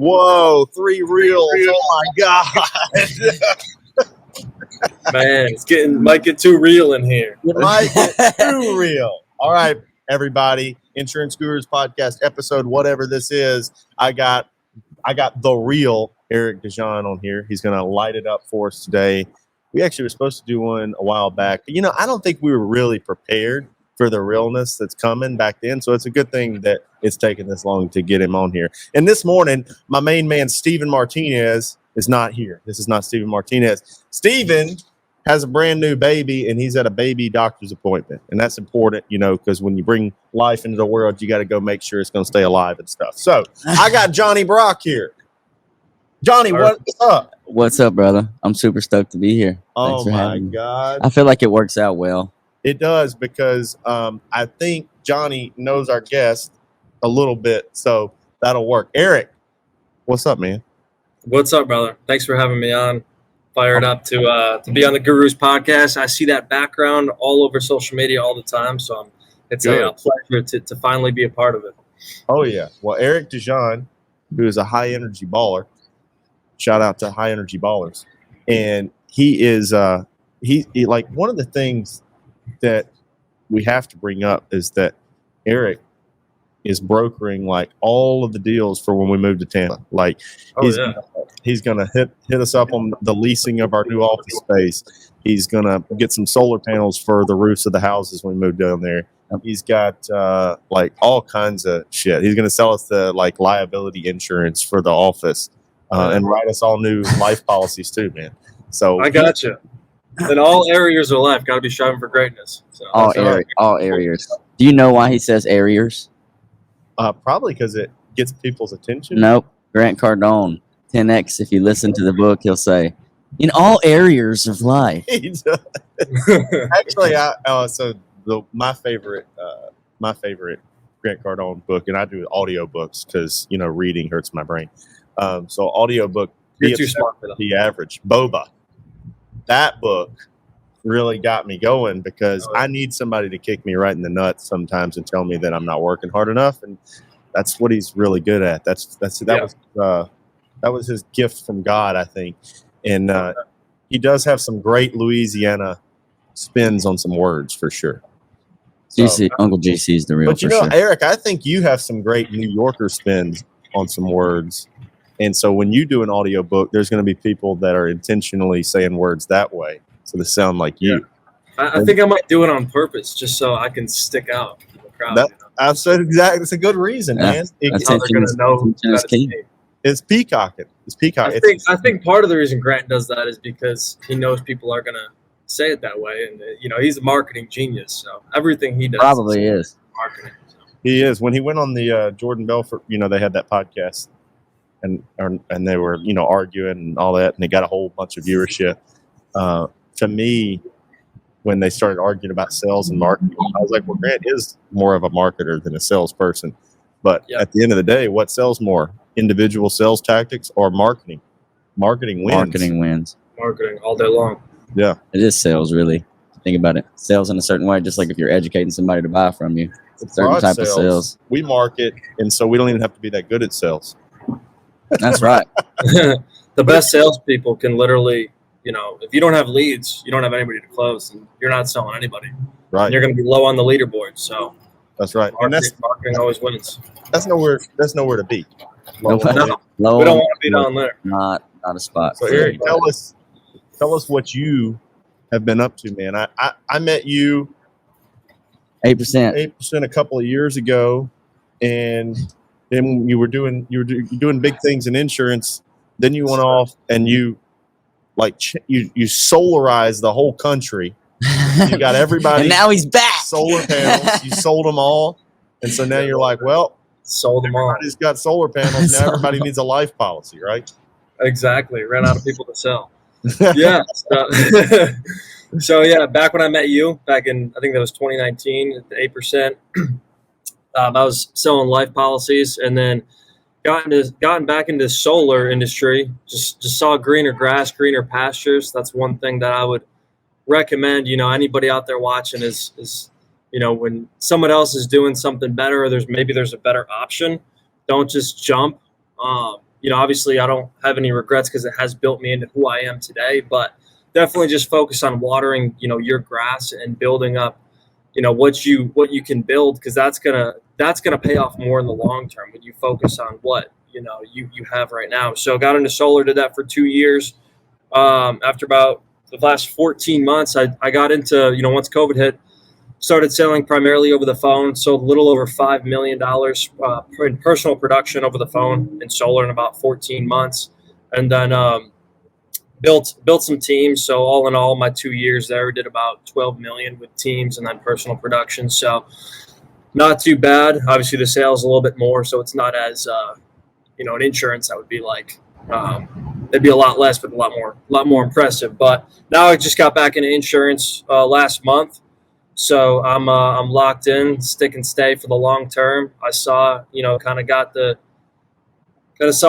Whoa, 3 reels. Oh my God. Man, might get too real in here. It might get too real. All right, everybody. Insurance Gurus Podcast episode, whatever this is. I got the real Eric DeJohn on here. He's going to light it up for us today. We actually were supposed to do one a while back. But, I don't think we were really prepared for the realness that's coming back then. So it's a good thing that it's taken this long to get him on here. And this morning, my main man, Steven Martinez, is not here. This is not Steven Martinez. Steven has a brand new baby, and he's at a baby doctor's appointment. And that's important, because when you bring life into the world, you got to go make sure it's going to stay alive and stuff. So I got Johnny Brock here. Johnny, what's up? What's up, brother? I'm super stoked to be here. Oh, my God. I feel like it works out well. It does, because I think Johnny knows our guest a little bit, so that'll work. Eric, what's up, man? What's up, brother? Thanks for having me on. Fired up to be on the Gurus podcast. I see that background all over social media all the time, so it's a pleasure to finally be a part of it. Oh, yeah. Well, Eric DeJohn, who is a high-energy baller, shout out to high-energy ballers, and he is he like one of the things that we have to bring up is that Eric is brokering like all of the deals for when we move to Tampa. Like he's gonna hit us up on the leasing of our new office space. He's gonna get some solar panels for the roofs of the houses when we move down there. He's got like all kinds of shit. He's gonna sell us the like liability insurance for the office and write us all new life policies too, man. So I got you. In all areas of life, got to be striving for greatness. So, all areas. Do you know why he says areas? Probably because it gets people's attention. Nope. Grant Cardone, 10X. If you listen to the book, he'll say, in all areas of life. He does. Actually, my favorite Grant Cardone book, and I do audio books because reading hurts my brain. So audio book. You're too smart for that. The average Boba. That book really got me going because I need somebody to kick me right in the nuts sometimes and tell me that I'm not working hard enough, and that's what he's really good at. That was his gift from God, I think, and he does have some great Louisiana spins on some words for sure. Uncle GC is the real. But sure. Eric, I think you have some great New Yorker spins on some words. And so when you do an audio book, there's going to be people that are intentionally saying words that way, so they sound like you. I think I might do it on purpose, just so I can stick out in the crowd. I said exactly. It's a good reason, man. That's how they're going to know that it's me. It's peacocking. I think part of the reason Grant does that is because he knows people are going to say it that way, and he's a marketing genius, so everything he does probably is marketing. So. He is. When he went on the Jordan Belfort, they had that podcast. And they were, arguing and all that, and they got a whole bunch of viewership. To me, when they started arguing about sales and marketing, I was like, well, Grant is more of a marketer than a salesperson. But at the end of the day, what sells more? Individual sales tactics or marketing? Marketing wins. Marketing all day long. Yeah. It is sales, really. Think about it. Sales in a certain way, just like if you're educating somebody to buy from you. It's a certain type of sales. We market, and so we don't even have to be that good at sales. That's right. The best salespeople can literally, if you don't have leads, you don't have anybody to close, and you're not selling anybody. Right. And you're going to be low on the leaderboard. So that's right. Marketing always wins. That's nowhere to be. We don't want to be down there. Not a spot. So Eric, tell us what you have been up to, man. I met you 8% a couple of years ago, and then you were doing big things in insurance. Then you went off and you solarized the whole country. You got everybody. And now he's back. Solar panels. You sold them all, and so now you're like, well, sold them all. Everybody's got solar panels. Now everybody needs a life policy, right? Exactly. Ran out of people to sell. Yeah. So yeah, back when I met you, back in I think that was 2019, at the 8%. I was selling life policies, and then gotten back into solar industry. Just saw greener grass, greener pastures. That's one thing that I would recommend. Anybody out there watching is when someone else is doing something better, or there's a better option. Don't just jump. obviously I don't have any regrets because it has built me into who I am today, but definitely just focus on watering, your grass and building up, what you can build, because that's gonna pay off more in the long term when you focus on what you have right now. So got into solar, did that for 2 years. After about the last 14 months, I got into, once COVID hit, started selling primarily over the phone, sold a little over $5 million in personal production over the phone in solar in about 14 months. And then built some teams. So all in all, my 2 years there, did about 12 million with teams and then personal production. So not too bad. Obviously the sales a little bit more, so it's not as in insurance that would be like it'd be a lot less, but a lot more impressive. But now I just got back into insurance last month, so I'm locked in, stick and stay for the long term. I saw saw the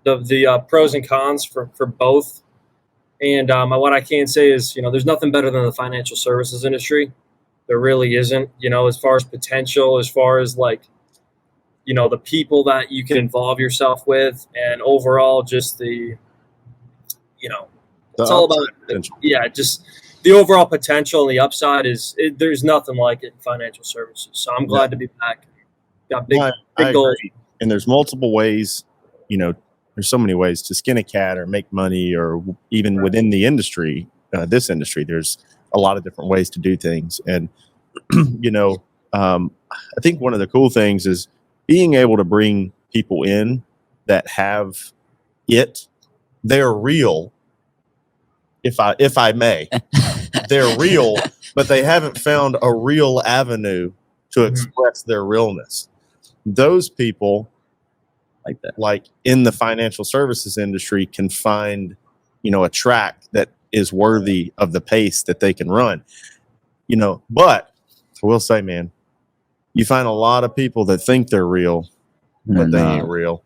the pros and cons for both. And what I can say is, there's nothing better than the financial services industry. There really isn't, as far as potential, as far as like, the people that you can involve yourself with, and overall just the, it's all about, just the overall potential and the upside there's nothing like it in financial services. So I'm glad to be back. Got big goals. And there's multiple ways, there's so many ways to skin a cat or make money, or even within the industry, this industry, there's a lot of different ways to do things. And, I think one of the cool things is being able to bring people in that have they're real. If I may, they're real, but they haven't found a real avenue to express their realness. Those people, like that, like in the financial services industry, can find, a track that is worthy of the pace that they can run, but I will say, man, you find a lot of people that think they're real, but they ain't real.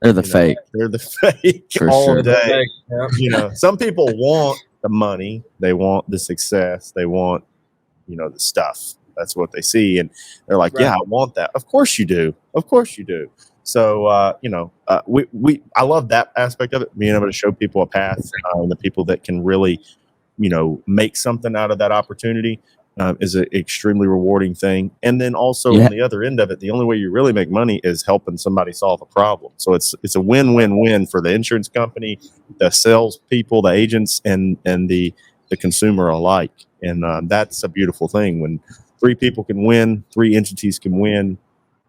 They're the fake. They're the fake For all sure. day. Yeah. Some people want the money, they want the success, they want, the stuff. That's what they see, and they're like, Right. "Yeah, I want that." Of course you do. Of course you do. So, I love that aspect of it, being able to show people a path, and the people that can really, make something out of that opportunity. Is an extremely rewarding thing. And then also on the other end of it, the only way you really make money is helping somebody solve a problem. So it's a win-win-win for the insurance company, the sales people, the agents, and the consumer alike. And that's a beautiful thing when 3 people can win, 3 entities can win,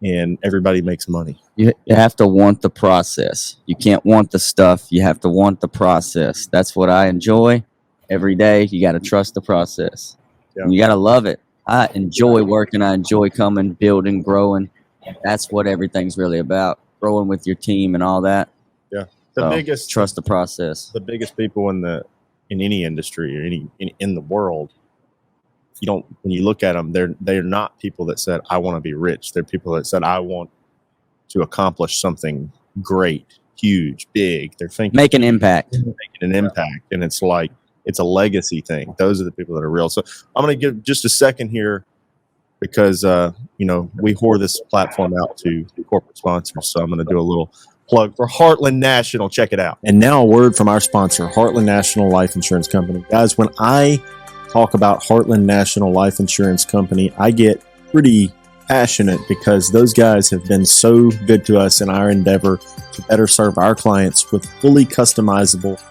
and everybody makes money. You have to want the process. You can't want the stuff. You have to want the process. That's what I enjoy every day. You got to trust the process. Yeah. You got to love it. I enjoy working. I enjoy coming, building, growing. That's what everything's really about. Growing with your team and all that. Yeah. Trust the process. The biggest people in any industry or in the world, when you look at them, they're not people that said, "I want to be rich." They're people that said, "I want to accomplish something great, huge, big." They're thinking Make an impact. And it's like, it's a legacy thing. Those are the people that are real. So I'm going to give just a second here because, we whore this platform out to corporate sponsors. So I'm going to do a little plug for Heartland National. Check it out. And now a word from our sponsor, Heartland National Life Insurance Company. Guys, when I talk about Heartland National Life Insurance Company, I get pretty passionate because those guys have been so good to us in our endeavor to better serve our clients with fully customizable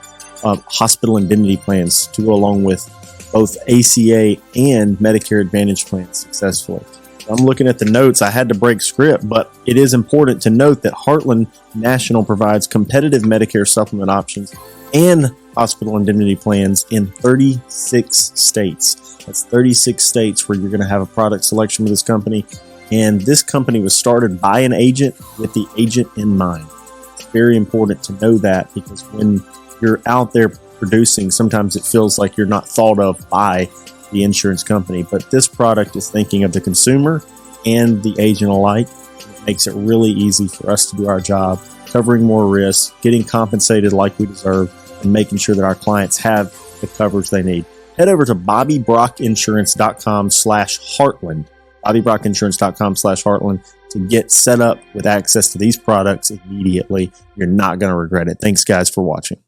hospital indemnity plans to go along with both ACA and Medicare Advantage plans successfully. I'm looking at the notes. I had to break script, but it is important to note that Heartland National provides competitive Medicare supplement options and hospital indemnity plans in 36 states. That's 36 states where you're going to have a product selection with this company. And this company was started by an agent with the agent in mind. It's very important to know that because when you're out there producing, sometimes it feels like you're not thought of by the insurance company, but this product is thinking of the consumer and the agent alike. It makes it really easy for us to do our job, covering more risks, getting compensated like we deserve, and making sure that our clients have the coverage they need. Head over to BobbyBrockInsurance.com/Heartland, BobbyBrockInsurance.com/Heartland, to get set up with access to these products immediately. You're not going to regret it. Thanks, guys, for watching.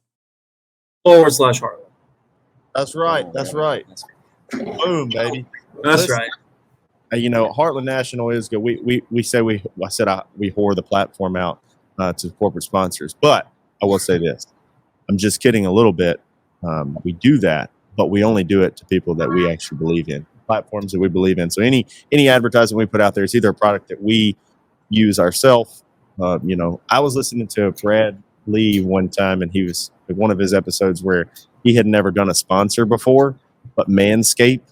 /Heartland. That's right. That's right. Boom, baby. That's Listen, right. Heartland National is good. We say we whore the platform out to corporate sponsors, but I will say this: I'm just kidding a little bit. We do that, but we only do it to people that we actually believe in, platforms that we believe in. So any advertising we put out there is either a product that we use ourselves. I was listening to Brad Lee one time, and he was one of his episodes where he had never done a sponsor before, but Manscaped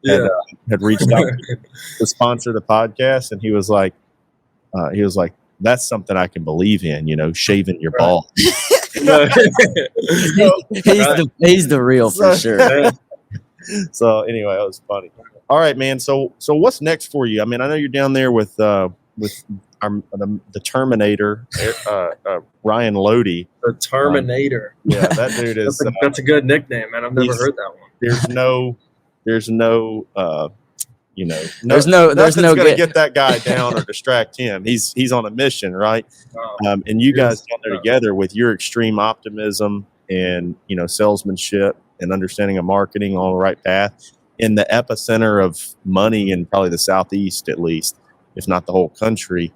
had reached out to sponsor the podcast, and he was like, that's something I can believe in, shaving your balls. He's the real for sure. So anyway, that was funny. All right, man. So what's next for you? I mean, I know you're down there with the Terminator, Ryan Lodi. The Terminator. Yeah, that dude is. That's a good nickname, man. I've never heard that one. There's no There's no gonna get that guy down or distract him. He's on a mission, right? And you guys down there together with your extreme optimism and salesmanship and understanding of marketing on the right path in the epicenter of money in probably the Southeast, at least, if not the whole country.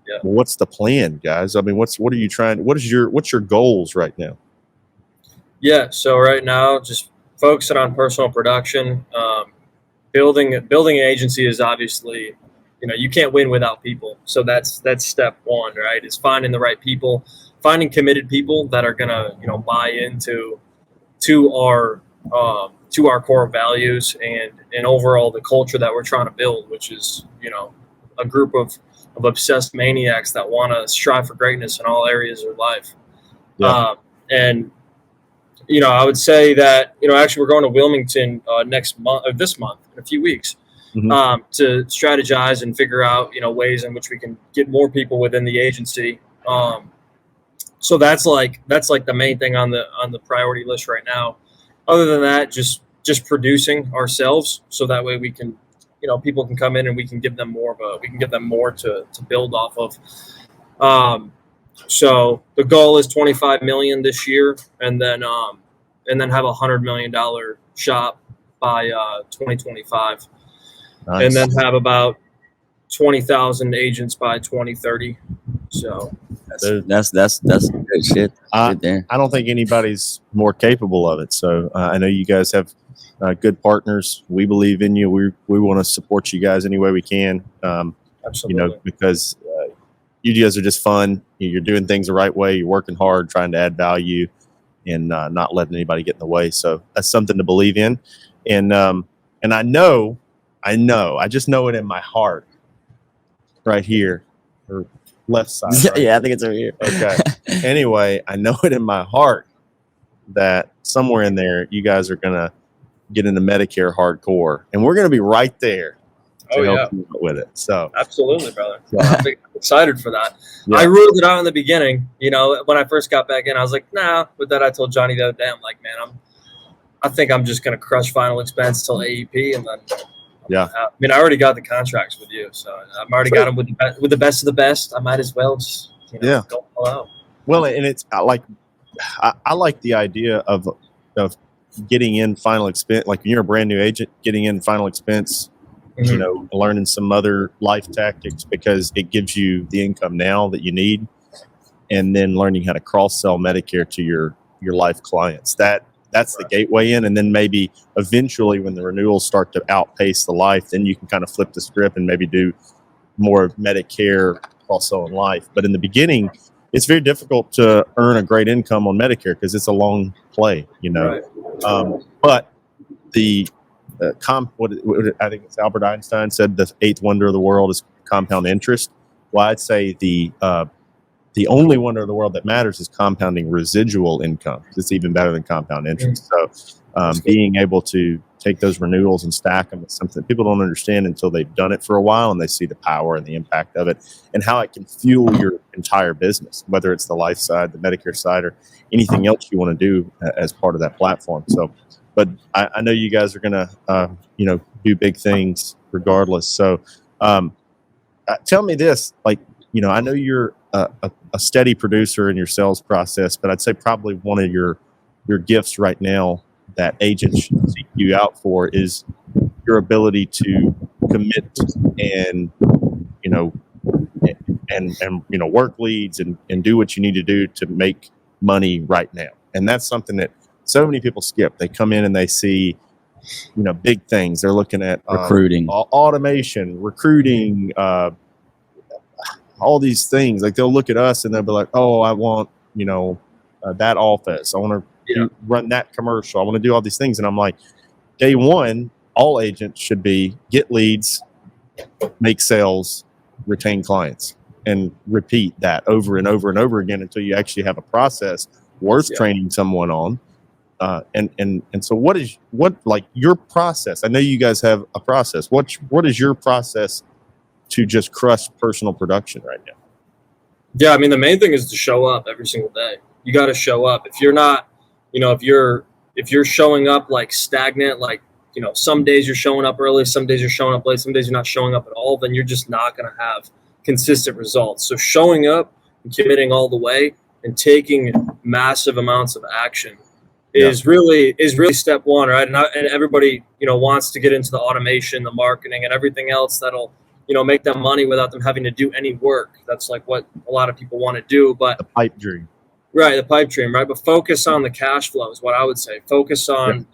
Yeah. Well, what's the plan, guys? I mean, what's your goals right now? Yeah. So right now, just focusing on personal production. Building an agency is obviously, you can't win without people. So that's step one, right? Is finding the right people, finding committed people that are gonna, buy into our core values and overall the culture that we're trying to build, which is, a group of obsessed maniacs that want to strive for greatness in all areas of life. Yeah. I would say that, actually we're going to Wilmington this month in a few weeks, Mm-hmm. to strategize and figure out, ways in which we can get more people within the agency. So that's like the main thing on the priority list right now. Other than that, just producing ourselves, so that way we can, people can come in and we can give them more to build off of. So the goal is 25 million this year, and then have $100 million shop by 2025, Nice. and then have about 20,000 agents by 2030. So that's good shit. Right there. I don't think anybody's more capable of it. So I know you guys have good partners. We believe in you. We want to support you guys any way we can. absolutely. Because you guys are just fun. You're doing things the right way. You're working hard, trying to add value, and not letting anybody get in the way. So that's something to believe in. And I just know it in my heart, right here, or left side. Right? Yeah, I think it's over here. Okay. Anyway, I know it in my heart that somewhere in there, you guys are gonna get into Medicare hardcore, and we're gonna be right there to help you out with it. So Absolutely, brother. I'm excited for that. Yeah. I ruled it out in the beginning. When I first got back in, I was like, nah. But then I told Johnny the other day, I'm like, man, I think I'm just gonna crush final expense till AEP, and then. Yeah. I already got the contracts with you, so I've already got them with the best of the best. I might as well just go all out. Well, and it's I like the idea of getting in final expense. Like when you're a brand new agent, getting in final expense, learning some other life tactics, because it gives you the income now that you need, and then learning how to cross sell Medicare to your life clients. That's the gateway in, and then maybe eventually when the renewals start to outpace the life, then you can kind of flip the script and maybe do more Medicare cross-sell in life. But in the beginning, it's very difficult to earn a great income on Medicare because it's a long play, Right. But the I think it's Albert Einstein said the eighth wonder of the world is compound interest. Well, I'd say the only wonder of the world that matters is compounding residual income. It's even better than compound interest. So being able to take those renewals and stack them is something that people don't understand until they've done it for a while, and they see the power and the impact of it and how it can fuel your entire business, whether it's the life side, the Medicare side, or anything else you want to do as part of that platform. So, but I know you guys are going to, do big things regardless. So, tell me this, like, I know you're a steady producer in your sales process, but I'd say probably one of your gifts right now that agents should seek you out for is your ability to commit and, work leads and do what you need to do to make money right now. And that's something that so many people skip. They come in and they see, big things. They're looking at Recruiting, automation, recruiting, all these things. Like they'll look at us and they'll be like, oh, I want, that office. I want to run that commercial. I want to do all these things. And I'm like, day one, all agents should be get leads, make sales, retain clients, and repeat that over and over and over again until you actually have a process worth training someone on. And so what your process? I know you guys have a process. What is your process to just crush personal production right now? Yeah, I mean, the main thing is to show up every single day. You got to show up. If you're not, if you're showing up like stagnant, like, some days you're showing up early, some days you're showing up late, some days you're not showing up at all, then you're just not going to have consistent results. So showing up and committing all the way and taking massive amounts of action is really step one, right? And everybody, wants to get into the automation, the marketing, and everything else that'll, make them money without them having to do any work. That's like what a lot of people want to do. But the pipe dream. Right, the pipe dream, right? But focus on the cash flow is what I would say. Focus on,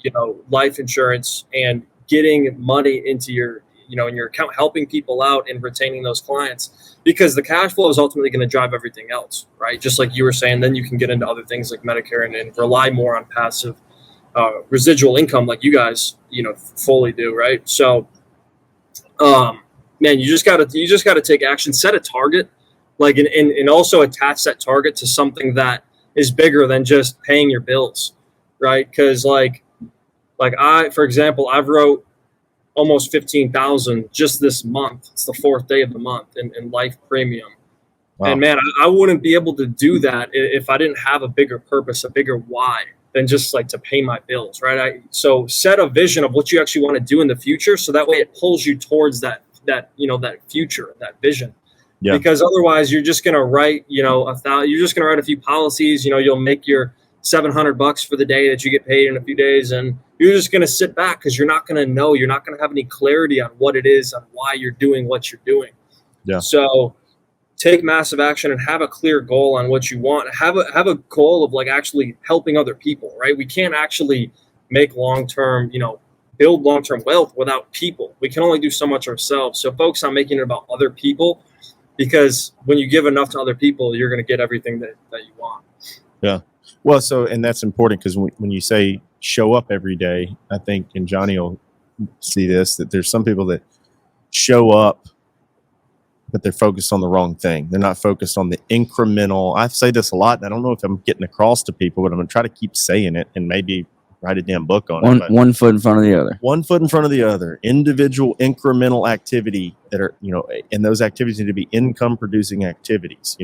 life insurance and getting money into your, in your account, helping people out and retaining those clients, because the cash flow is ultimately going to drive everything else, right? Just like you were saying, then you can get into other things like Medicare and rely more on passive residual income like you guys, fully do, right? So, man, you just gotta take action, set a target, like, and also attach that target to something that is bigger than just paying your bills, right? Because like for example, I've wrote almost 15,000 just this month. It's the 4th day of the month in life premium. Wow. And man, I wouldn't be able to do that if I didn't have a bigger purpose, a bigger why than just like to pay my bills, right? So set a vision of what you actually want to do in the future, so that way it pulls you towards that future, that vision. Yeah. Because otherwise you're just going to write, you're just going to write a few policies, you'll make your $700 for the day that you get paid in a few days. And you're just going to sit back because you're not going to know, you're not going to have any clarity on what it is, on why you're doing what you're doing. Yeah. So take massive action and have a clear goal on what you want. Have a goal of like actually helping other people, right? We can't actually make long-term, build long-term wealth without people. We can only do so much ourselves. So focus on making it about other people, because when you give enough to other people, you're going to get everything that you want. Yeah. Well, and that's important, because when you say show up every day, I think, and Johnny will see this, that there's some people that show up, but they're focused on the wrong thing. They're not focused on the incremental. I say this a lot, and I don't know if I'm getting across to people, but I'm going to try to keep saying it and maybe write a damn book on it. One foot in front of the other. One foot in front of the other. Individual incremental activity that are, and those activities need to be income producing activities.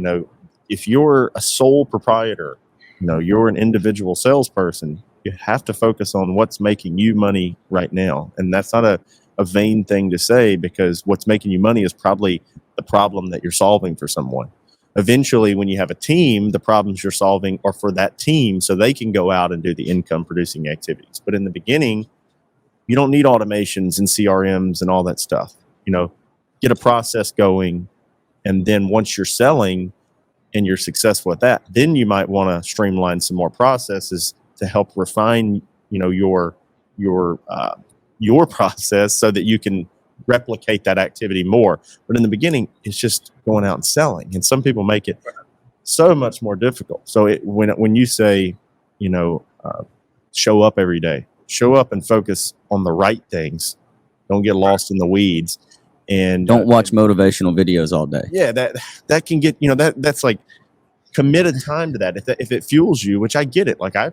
If you're a sole proprietor, you're an individual salesperson, you have to focus on what's making you money right now. And that's not a vain thing to say, because what's making you money is probably the problem that you're solving for someone. Eventually, when you have a team, the problems you're solving are for that team, so they can go out and do the income producing activities. But in the beginning, you don't need automations and CRMs and all that stuff. Get a process going. And then once you're selling and you're successful at that, then you might want to streamline some more processes to help refine, your process, so that you can replicate that activity more. But in the beginning, it's just going out and selling, and some people make it so much more difficult. So when you say, show up every day, show up and focus on the right things. Don't get lost in the weeds, and don't watch motivational videos all day. Yeah, that can get, that's like committed time to that. If it fuels you, which I get it. Like I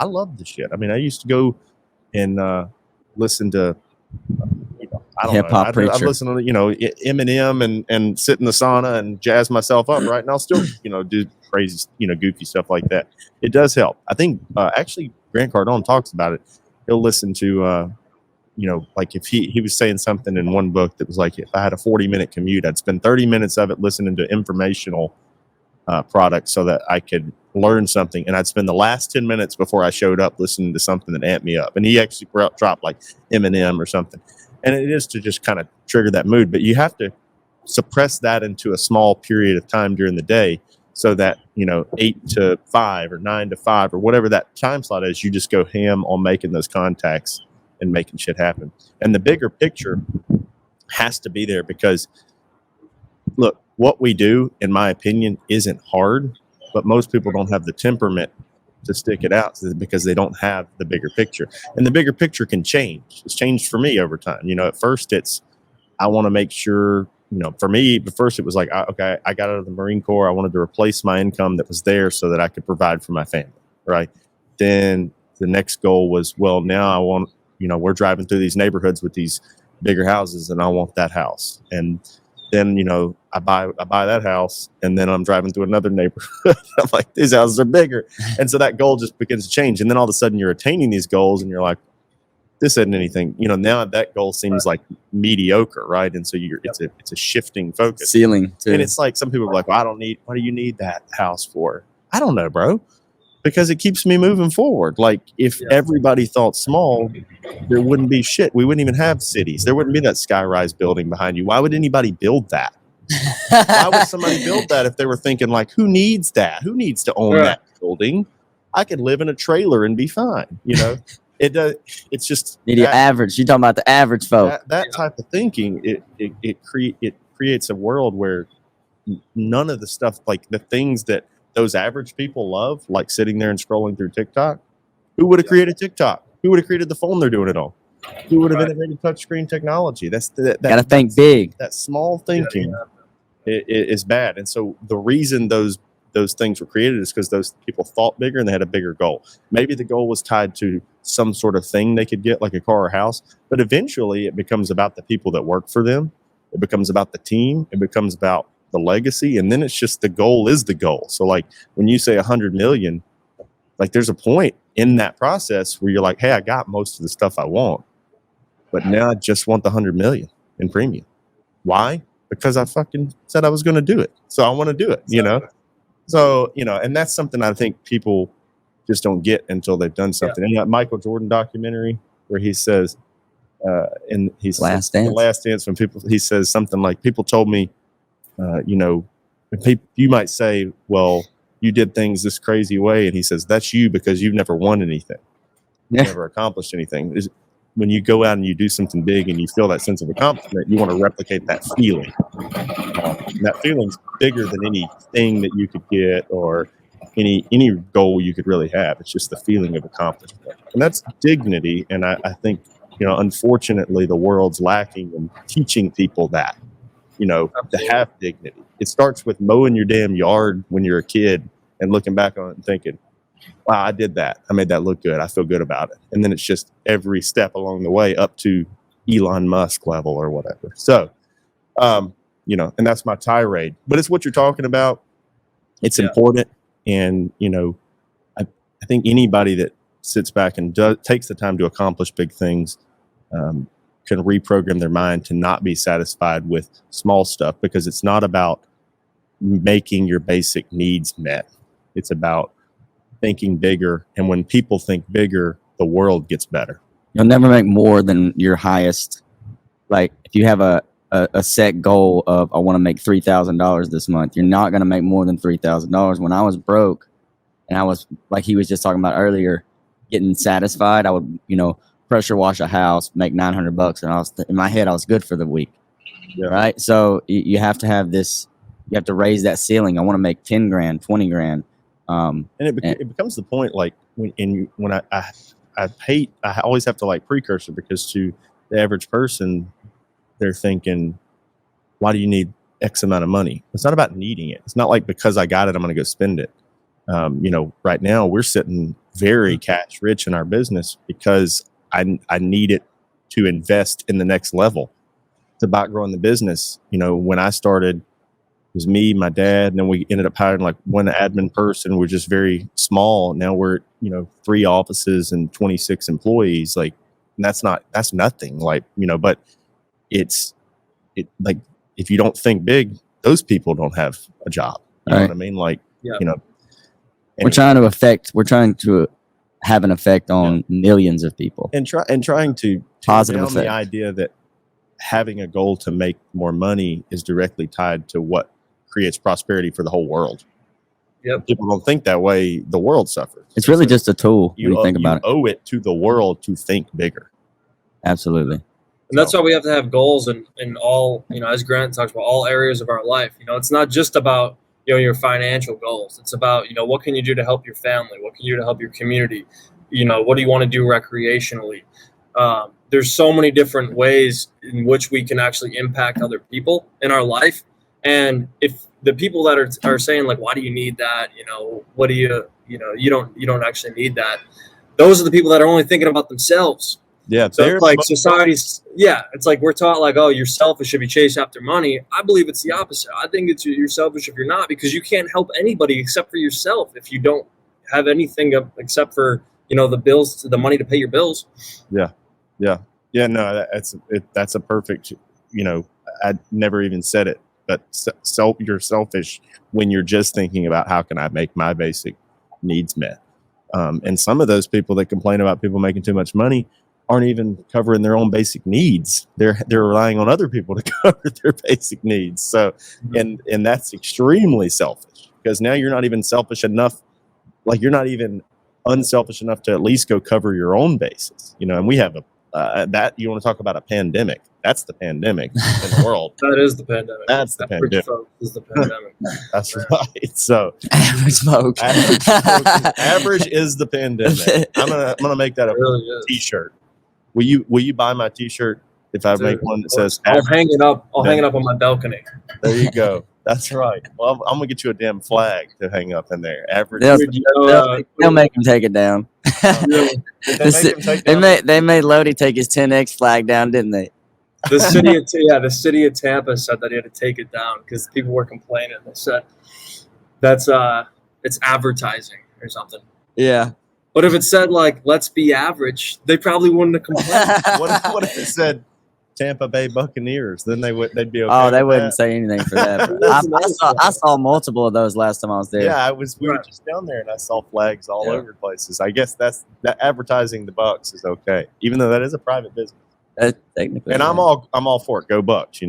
love the shit. I mean, I used to go and listen to hip hop preacher. I'd listen to Eminem and sit in the sauna and jazz myself up, right? And I'll still do crazy goofy stuff like that. It does help. I think actually Grant Cardone talks about it. He'll listen to like if he was saying something in one book that was like, if I had a 40-minute commute, I'd spend 30 minutes of it listening to informational products so that I could learn something, and I'd spend the last 10 minutes before I showed up listening to something that amped me up. And he actually dropped like Eminem or something, and it is to just kind of trigger that mood. But you have to suppress that into a small period of time during the day, so that 8 to 5 or 9 to 5 or whatever that time slot is, you just go ham on making those contacts and making shit happen. And the bigger picture has to be there, because look, what we do, in my opinion, isn't hard, but most people don't have the temperament to stick it out because they don't have the bigger picture. And the bigger picture can change. It's changed for me over time. At first I want to make sure, for me, but first it was like, okay, I got out of the Marine Corps. I wanted to replace my income that was there so that I could provide for my family. Right. Then the next goal was, well, now I want, we're driving through these neighborhoods with these bigger houses, and I want that house. And then, I buy that house, and then I'm driving through another neighborhood. I'm like, these houses are bigger. And so that goal just begins to change. And then all of a sudden you're attaining these goals, and you're like, this isn't anything. Now that goal seems like mediocre, right? And so it's a shifting focus. Ceiling too. And it's like, some people are like, well, what do you need that house for? I don't know, bro. Because it keeps me moving forward. Like, if everybody thought small, there wouldn't be shit. We wouldn't even have cities. There wouldn't be that skyrise building behind you. Why would anybody build that? Why would somebody build that if they were thinking like, who needs that? Who needs to own that building? I could live in a trailer and be fine. It does. It's just average. You're talking about the average folk. That type of thinking. It creates a world where none of the stuff, like the things that those average people love, like sitting there and scrolling through TikTok. Who would have created TikTok? Who would have created the phone they're doing it on? Who would have innovated touchscreen technology? Gotta think big. That small thinking is bad. And so the reason those things were created is because those people thought bigger and they had a bigger goal. Maybe the goal was tied to some sort of thing they could get, like a car or house, but eventually it becomes about the people that work for them. It becomes about the team. It becomes about the legacy. And then it's just, the goal is the goal. So like when you say 100 million, like there's a point in that process where you're like, hey, I got most of the stuff I want, but now I just want the 100 million in premium. Why? Because I fucking said I was going to do it. So I want to do it, So, and that's something I think people just don't get until they've done something. And that Michael Jordan documentary where he says, in his Last The Dance. Last Dance, when he says something like, people told me, you might say, well, you did things this crazy way. And he says, that's you, because you've never won anything. You've never accomplished anything. When you go out and you do something big and you feel that sense of accomplishment, you want to replicate that feeling. And that feeling's bigger than anything that you could get or any goal you could really have. It's just the feeling of accomplishment. And that's dignity. And I think, unfortunately, the world's lacking in teaching people that, to have dignity. It starts with mowing your damn yard when you're a kid and looking back on it and thinking, wow, I did that. I made that look good. I feel good about it. And then it's just every step along the way up to Elon Musk level or whatever. So, and that's my tirade. But it's what you're talking about. It's important. And, I think anybody that sits back and takes the time to accomplish big things can reprogram their mind to not be satisfied with small stuff, because it's not about making your basic needs met. It's about thinking bigger. And when people think bigger, the world gets better. You'll never make more than your highest. Like if you have a set goal of, I want to make $3,000 this month, you're not going to make more than $3,000. When I was broke and I was, like he was just talking about earlier, getting satisfied, I would, pressure wash a house, make $900, and I was in my head, I was good for the week. Yeah. Right. So you have to have this, you have to raise that ceiling. I want to make 10 grand, 20 grand. And it becomes the point, like when I always have to like precursor, because to the average person, they're thinking, why do you need X amount of money? It's not about needing it. It's not like, because I got it, I'm going to go spend it. Right now we're sitting very cash rich in our business because I need it to invest in the next level. It's about growing the business. When I started, it was me, my dad, and then we ended up hiring like one admin person. We're just very small. Now we're, 3 offices and 26 employees. Like, And that's nothing, like, but it like, if you don't think big, those people don't have a job. You know what I mean? Like, Yeah. We're trying to have an effect on millions of people, and trying to positive down the effect. idea that having a goal to make more money is directly tied to what creates prosperity for the whole world. Yep. People don't think that way. The world suffers. It's really just a tool when you think about it. You owe it to the world to think bigger. Absolutely. And that's why we have to have goals in all, as Grant talks about, all areas of our life. It's not just about, your financial goals. It's about, what can you do to help your family? What can you do to help your community? What do you want to do recreationally? There's so many different ways in which we can actually impact other people in our life. And if the people that are saying, like, why do you need that? What do you don't actually need that. Those are the people that are only thinking about themselves. Yeah. So it's like society's, it's like we're taught, like, oh, you're selfish if you chase after money. I believe it's the opposite. I think you're selfish if you're not, because you can't help anybody except for yourself if you don't have anything except for, the bills, the money to pay your bills. Yeah. No, that's a perfect, I never even said it, but you're selfish when you're just thinking about how can I make my basic needs met. And some of those people that complain about people making too much money aren't even covering their own basic needs. They're relying on other people to cover their basic needs. So, and that's extremely selfish, because now you're not even selfish enough. Like, you're not even unselfish enough to at least go cover your own bases, and we have that you want to talk about a pandemic. That's the pandemic in the world. That is the pandemic. That's the pandemic. Is the pandemic. That's right. So average smoke. Average is the pandemic. I'm gonna make that a T-shirt. Will you buy my T-shirt if I make one that says? I'll hang it up. I'll hang it up on my balcony. There you go. That's right. Well, I'm gonna get you a damn flag to hang up in there. Average. They'll make him take it down. They made Lodi take his 10X flag down, didn't they? The city of Tampa said that he had to take it down because people were complaining. They said that's it's advertising or something. Yeah. But if it said, like, let's be average, they probably wouldn't have complained. What if it said Tampa Bay Buccaneers? Then they'd be okay. Oh, they wouldn't say anything for that. I saw multiple of those last time I was there. Yeah, we were just down there and I saw flags all over places. I guess that advertising the Bucks is okay, even though that is a private business. Technically. And I'm all for it. Go Bucks,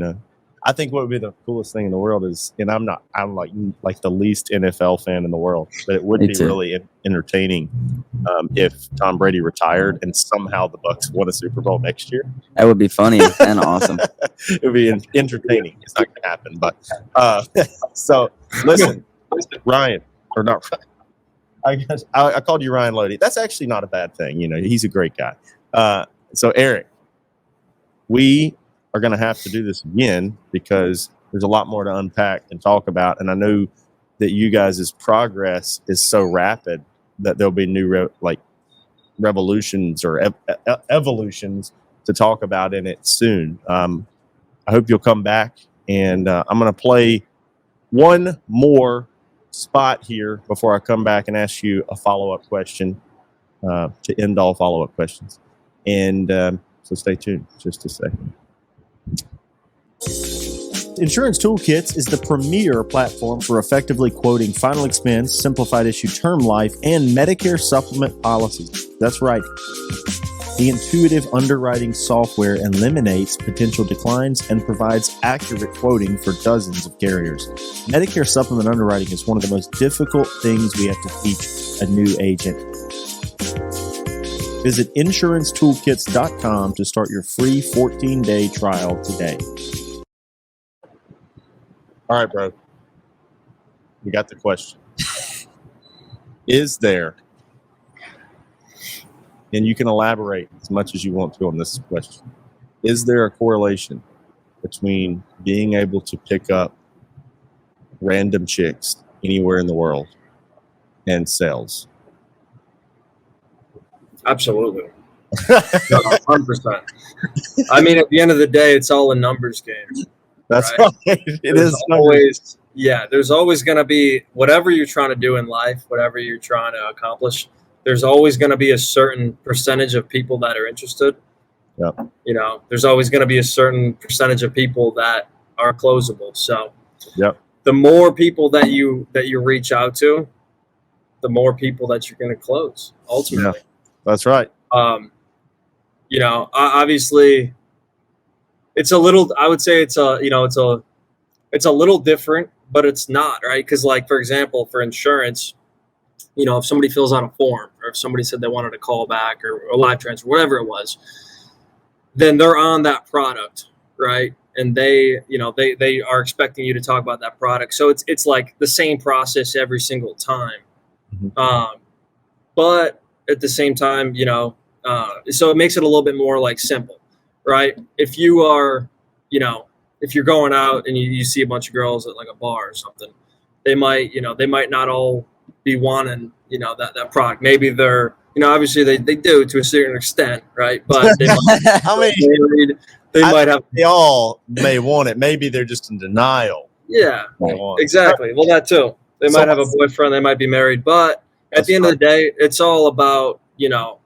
I think what would be the coolest thing in the world is, and I'm like the least NFL fan in the world, but it would be really entertaining if Tom Brady retired and somehow the Bucks won a Super Bowl next year. That would be funny and awesome. It would be entertaining. It's not going to happen, but so listen, Ryan, or not Ryan. I guess I called you Ryan Lodi. That's actually not a bad thing. He's a great guy. So Eric, we are going to have to do this again because there's a lot more to unpack and talk about. And I know that you guys' progress is so rapid that there'll be new revolutions or evolutions to talk about in it soon. I hope you'll come back, and I'm going to play one more spot here before I come back and ask you a follow-up question to end all follow-up questions. And so stay tuned just a second. Insurance Toolkits is the premier platform for effectively quoting final expense, simplified issue term life, and Medicare supplement policies. That's right. The intuitive underwriting software eliminates potential declines and provides accurate quoting for dozens of carriers. Medicare supplement underwriting is one of the most difficult things we have to teach a new agent. Visit insurancetoolkits.com to start your free 14-day trial today. All right, bro. We got the question. Is there, and you can elaborate as much as you want to on this question, is there a correlation between being able to pick up random chicks anywhere in the world and sales? Absolutely. 100%. I mean, at the end of the day, it's all a numbers game. That's right. It is always, there's always going to be, whatever you're trying to do in life, whatever you're trying to accomplish, there's always going to be a certain percentage of people that are interested. Yep. You know, there's always going to be a certain percentage of people that are closable. So Yep. the more people that you reach out to, the more people that you're going to close ultimately. Yeah, that's right. You know, obviously it's a little, I would say it's a, you know, it's a little different, but it's not, right? Because like, for example, for insurance, you know, if somebody fills out a form or if somebody said they wanted a call back or a live transfer, whatever it was, then they're on that product, right? And they, you know, they are expecting you to talk about that product. So it's like the same process every single time. Mhm. But at the same time, you know, so it makes it a little bit more like simple, right? If you are, you know, if you're going out and you see a bunch of girls at like a bar or something, they might, you know, they might not all be wanting, you know, that product. Maybe they're, you know, obviously they do to a certain extent, right? But they might, I mean, they I might have, they all may want it. Maybe they're just in denial. yeah, They want it. exactly. Well, that too. They So might have a boyfriend, they might be married, but at That's the end right. of the day, it's all about, you know,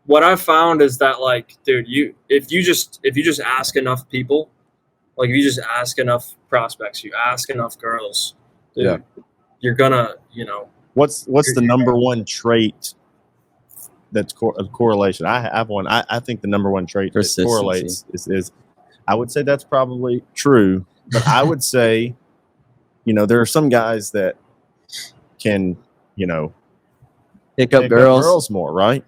what I've found is that like, dude, if you just ask enough people, like if you just ask enough prospects, you ask enough girls, dude, Yeah. you're gonna, you know, What's the number one trait that's a correlation? I have one. I think the number one trait that Persistency. correlates is I would say that's probably true, but I would say, you know, there are some guys that can, you know, Pick up girls. more, right?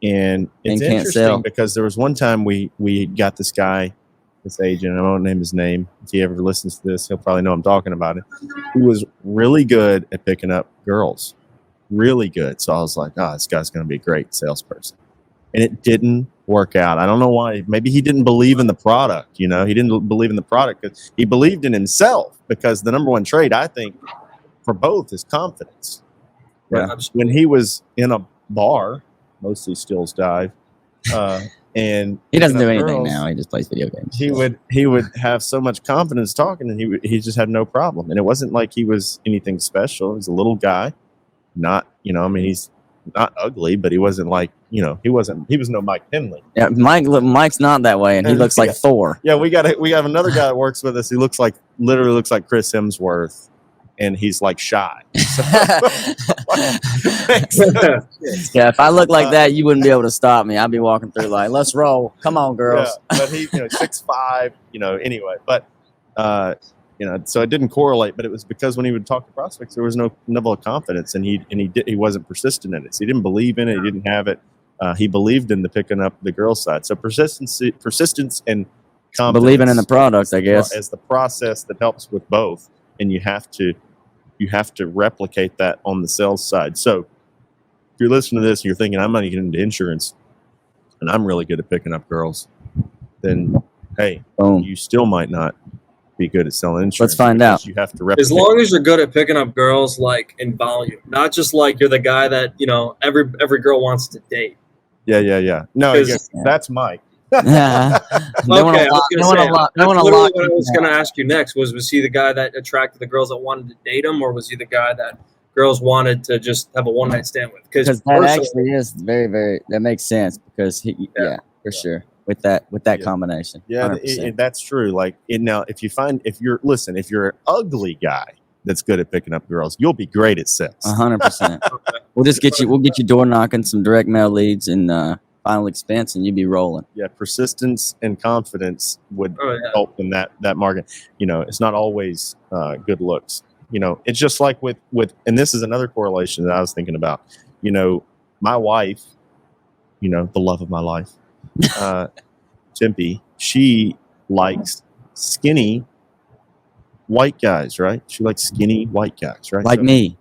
And it's can't interesting sell. because there was one time we got this guy, this agent, I won't name his name. If he ever listens to this, he'll probably know I'm talking about it. He was really good at picking up girls. Really good. So I was like, this guy's going to be a great salesperson. And it didn't work out. I don't know why. Maybe he didn't believe in the product. You know, he didn't believe in the product because he believed in himself, because the number one trait, I think, for both is confidence. Yeah. But when he was in a bar, mostly stills dive, and He doesn't picking do up anything girls, now. He just plays video games. he would have so much confidence talking, and he just had no problem. And it wasn't like he was anything special. He was a little guy, not, you know, I mean, he's not ugly, but he wasn't like, you know, he was no Mike Penley. Yeah, Mike's not that way, and he looks like Yeah. Thor. Yeah, we have another guy that works with us. He literally looks like Chris Hemsworth, and he's like shy. So, Yeah, if I looked like that, you wouldn't be able to stop me. I'd be walking through like, let's roll. Come on, girls. Yeah, but he, you know, 6'5", you know, anyway. But you know, so it didn't correlate, but it was because when he would talk to prospects, there was no level of confidence, and he wasn't persistent in it. So he didn't believe in it. He didn't have it. He believed in the picking up the girl side. So persistence, and confidence, Believing in the product, I guess, is the process that helps with both, and you have to replicate that on the sales side. So if you're listening to this and you're thinking, I'm not getting into insurance and I'm really good at picking up girls, then hey, boom. you still might not be good at selling insurance. Let's find out. You have to replicate. As long as you're good at picking up girls, like in volume, not just like you're the guy that, you know, every girl wants to date. Yeah. No, that's Mike. They want a lot. What I was going to ask you next was he the guy that attracted the girls that wanted to date him, or was he the guy that girls wanted to just have a one night stand with? Because that actually is very, very, that makes sense, because for sure, with that combination. Yeah, that's true. Like now, if you're an ugly guy that's good at picking up girls, you'll be great at sales. 100%. We'll get you door knocking, some direct mail leads, and final expense, and you'd be rolling. Yeah, persistence and confidence would help in that market. You know, it's not always good looks. You know, it's just like with, and this is another correlation that I was thinking about. You know, my wife, you know, the love of my life, Timpy, she likes skinny white guys, right? She likes skinny white guys, right? Like me.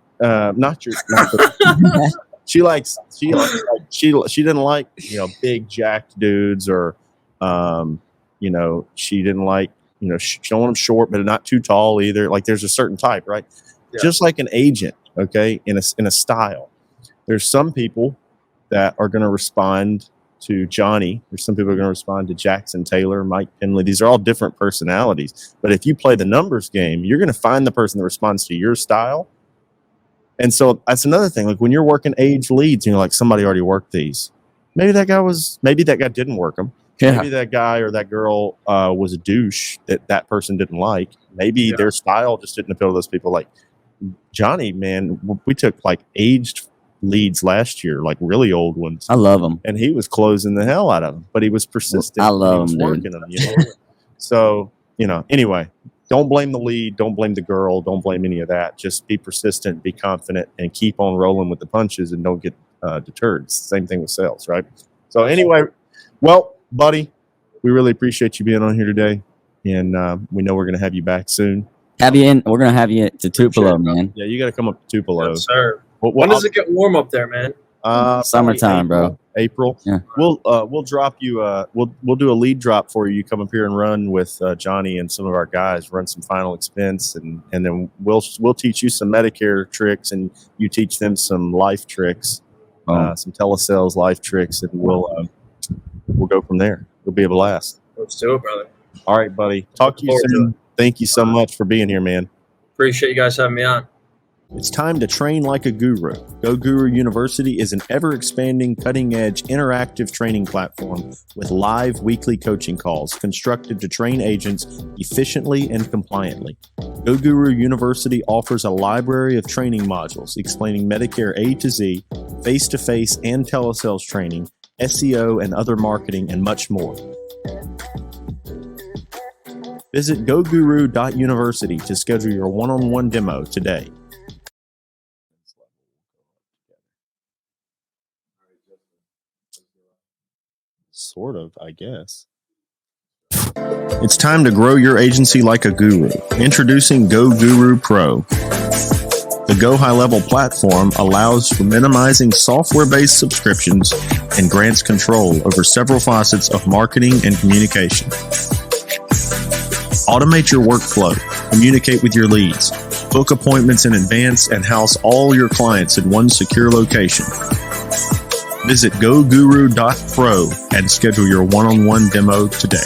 She didn't like, you know, big jacked dudes, or you know, she didn't like, you know, she don't want them short but not too tall either. Like there's a certain type, right? Yeah. Just like an agent, okay, in a style. There's some people that are going to respond to Johnny. There's some people who are going to respond to Jackson Taylor, Mike Penley. These are all different personalities. But if you play the numbers game, you're going to find the person that responds to your style. And so that's another thing. Like when you're working age leads, you know, like somebody already worked these. Maybe that guy didn't work them. Yeah. Maybe that guy or that girl was a douche that person didn't like. Maybe their style just didn't appeal to those people. Like Johnny, man, we took like aged leads last year, like really old ones. I love them. And he was closing the hell out of them, but he was persistent. I love he was him, working dude. them, you know? So, anyway, don't blame the lead. Don't blame the girl. Don't blame any of that. Just be persistent, be confident, and keep on rolling with the punches and don't get deterred. It's the same thing with sales, right? So anyway, well, buddy, we really appreciate you being on here today. And we know we're going to have you back soon. Have you in? We're going to have you to Tupelo, man. Yeah, you got to come up to Tupelo. Yes, sir. Well, When does it get warm up there, man? Summertime, bro. April. Yeah. We'll drop you. We'll do a lead drop for you. You come up here and run with Johnny and some of our guys. Run some final expense, and then we'll teach you some Medicare tricks, and you teach them some life tricks, some telesales life tricks, and we'll go from there. It'll be a blast. Let's do it, brother. All right, buddy. Talk to you soon. Thank you so much for being here, man. Appreciate you guys having me on. It's time to train like a guru. Go Guru University is an ever-expanding, cutting-edge, interactive training platform with live weekly coaching calls constructed to train agents efficiently and compliantly. Go Guru University offers a library of training modules explaining Medicare A to Z, face-to-face and telesales training, SEO and other marketing, and much more. Visit goguru.university to schedule your one-on-one demo today. Sort of, I guess. It's time to grow your agency like a guru. Introducing Go Guru Pro. The Go High Level platform allows for minimizing software-based subscriptions and grants control over several facets of marketing and communication. Automate your workflow, communicate with your leads, book appointments in advance, and house all your clients in one secure location. Visit goguru.pro and schedule your one-on-one demo today.